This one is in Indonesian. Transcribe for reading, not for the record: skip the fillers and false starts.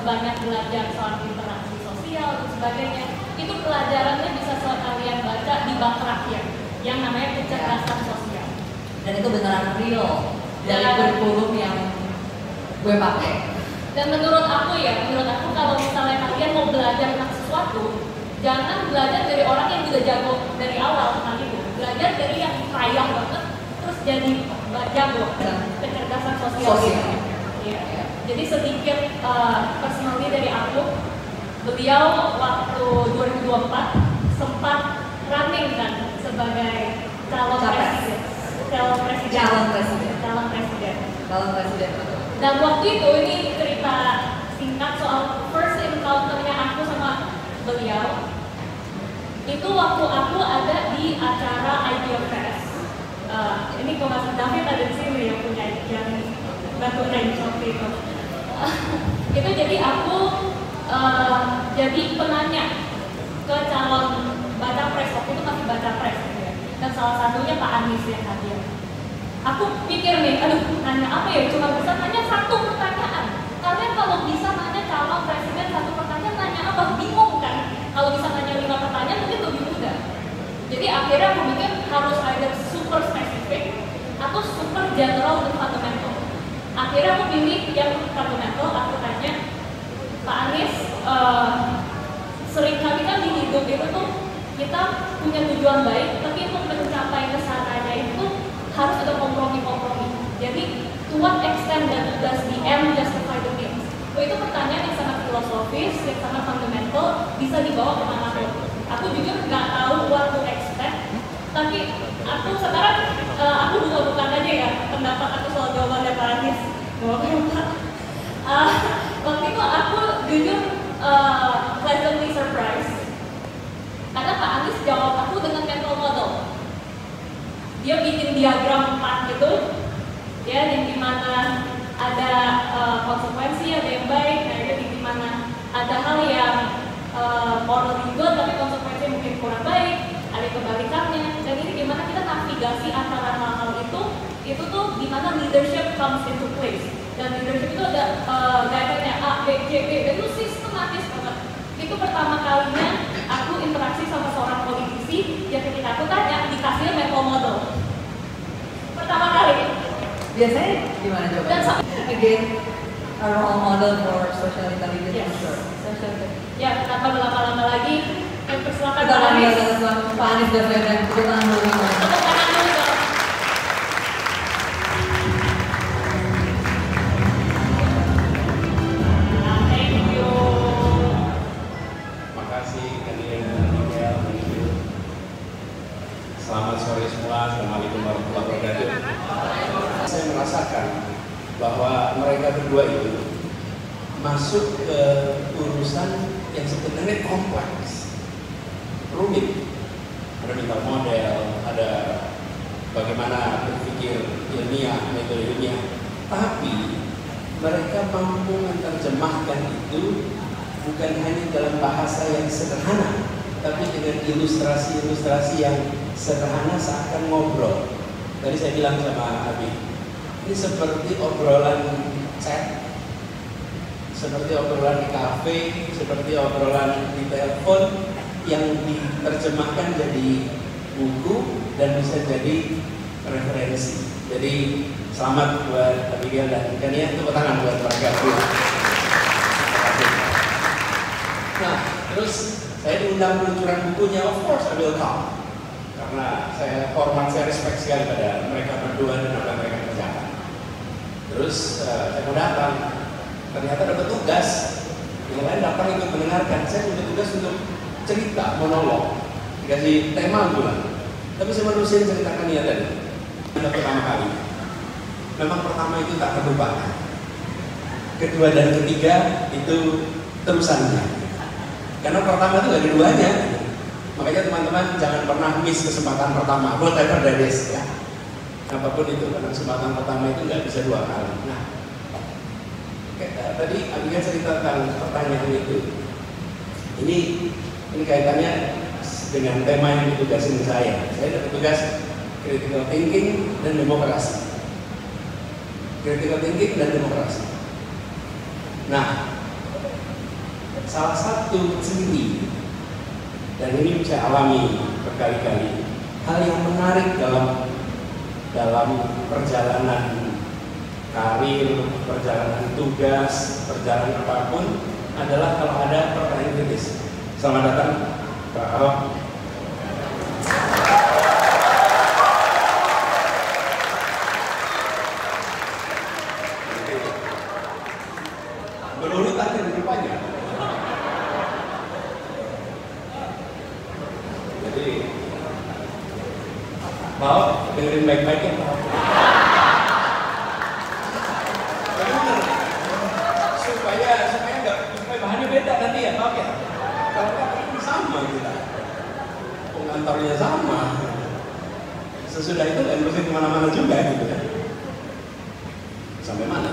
banyak belajar soal interaksi sosial dan sebagainya. Itu pelajarannya bisa kalian baca di bab terakhir yang namanya kecerdasan sosial. Dan itu beneran real dari kurikulum yang gue pakai. Dan menurut aku kalau misalnya kalian mau belajar tentang sesuatu, jangan belajar dari orang yang udah jago dari awal tentang itu. Belajar dari yang kaya banget, terus jadi jago kecerdasan sosial. Iya. Jadi sedikit personally dari aku, beliau waktu 2024 sempat running kan sebagai calon presiden. Dan waktu itu ini cerita singkat soal first encounter-nya aku sama beliau. Itu waktu aku ada di acara Idea Fest. Ini kalau David ada di sini yang punya yang bantu range waktu itu. Itu jadi aku jadi penanya ke calon baca pres, waktu itu masih baca pres ya. Dan salah satunya Pak Anies yang hadir. Aku pikir nih, nanya apa ya, cuma bisa nanya satu pertanyaan. Kalian kalau bisa nanya calon presiden satu pertanyaan, nanya apa? Bingung kan? Kalau bisa nanya 5 pertanyaan mungkin lebih mudah. Jadi akhirnya aku mikir harus either super spesifik atau super general dan fundamental. Akhirnya aku pilih yang fundamental. Aku tanya, Pak Anies, seringkali kan di hidup itu tuh kita punya tujuan baik, tapi untuk mencapai kesananya itu harus ada kompromi-kompromi. Jadi, to what extent does the end justify the means? Itu pertanyaan yang sangat filosofis, yang sangat fundamental, bisa dibawa kemana-pun. Aku jujur nggak tahu what to expect, tapi aku sekarang aku bukan aja ya pendapat aku soal jawabannya Pak Anies. Waktu itu aku jujur pleasantly surprised karena Pak Anies jawab aku dengan mental model. Dia bikin diagram 4 gitu, ya, yang dimana ada konsekuensi, ada yang baik, nah itu dimana ada hal yang morally good tapi konsekuensi mungkin kurang baik, ada kebalikannya, dan ini gimana kita navigasi antara hal-hal itu tuh dimana leadership comes into place. Dan leadership itu ada guideline-nya A, B, C, D, dan itu sistematis banget. Itu pertama kalinya aku interaksi sama seorang politisi yang ketika aku tanya dikasih mental model. Pertama kali. Biasanya gimana jawabannya? Again, a role model for social intelligence. Yes. Ya, tanpa berlama-lama lagi, persilakan Pak Anies. Pak Anies dan Medan, kita dulu. Selamat sore semua, Assalamualaikum warahmatullahi wabarakatuh. Saya merasakan bahwa mereka berdua itu masuk ke urusan yang sebenarnya kompleks, rumit. Ada mental model, ada bagaimana berpikir ilmiah, metode ilmiah. Tapi mereka mampu menerjemahkan itu bukan hanya dalam bahasa yang sederhana, tapi dengan ilustrasi-ilustrasi yang sederhana seakan ngobrol. Tadi saya bilang sama Abi, ini seperti obrolan chat, seperti obrolan di kafe, seperti obrolan di telepon yang diterjemahkan jadi buku dan bisa jadi referensi. Jadi selamat buat Abigail dan Kania, tepuk tangan buat mereka. Nah, terus saya diundang peluncuran bukunya, of course I will come. Karena saya hormat, saya respect sekali pada mereka berdua dan apa yang mereka kerjakan. Terus saya mau datang, ternyata dapat tugas. Yang lain datang ikut mendengarkan, saya dapat tugas untuk cerita, monolog. Dikasih tema bulan. Tapi saya menerusin ceritakan dia tadi. Yang pertama kali. Memang pertama itu tak terlupakan. Kedua dan ketiga itu terusannya. Karena pertama itu gak ada duanya. Makanya teman-teman jangan pernah miss kesempatan pertama, whatever that is, ya. Apapun itu, karena kesempatan pertama itu nggak bisa 2 kali. Nah, tadi Abigail cerita tentang pertanyaan itu. Ini kaitannya dengan tema yang ditugasin saya. Saya dapat tugas critical thinking dan demokrasi. Critical thinking dan demokrasi. Nah, salah satu ciri, dan ini saya alami berkali-kali, hal yang menarik dalam perjalanan karir, perjalanan tugas, perjalanan apapun adalah kalau ada pertanyaan kritis. Selamat datang, Pak Ahok. Berurutan dan rupanya. Jadi, mau dengerin baik-baik ya Pak. Supaya bahannya beda nanti ya Pak ya. Kalau nggak sama kita, pengantarnya sama. Sesudah itu kan mesti kemana-mana juga gitu kan. Sampai mana?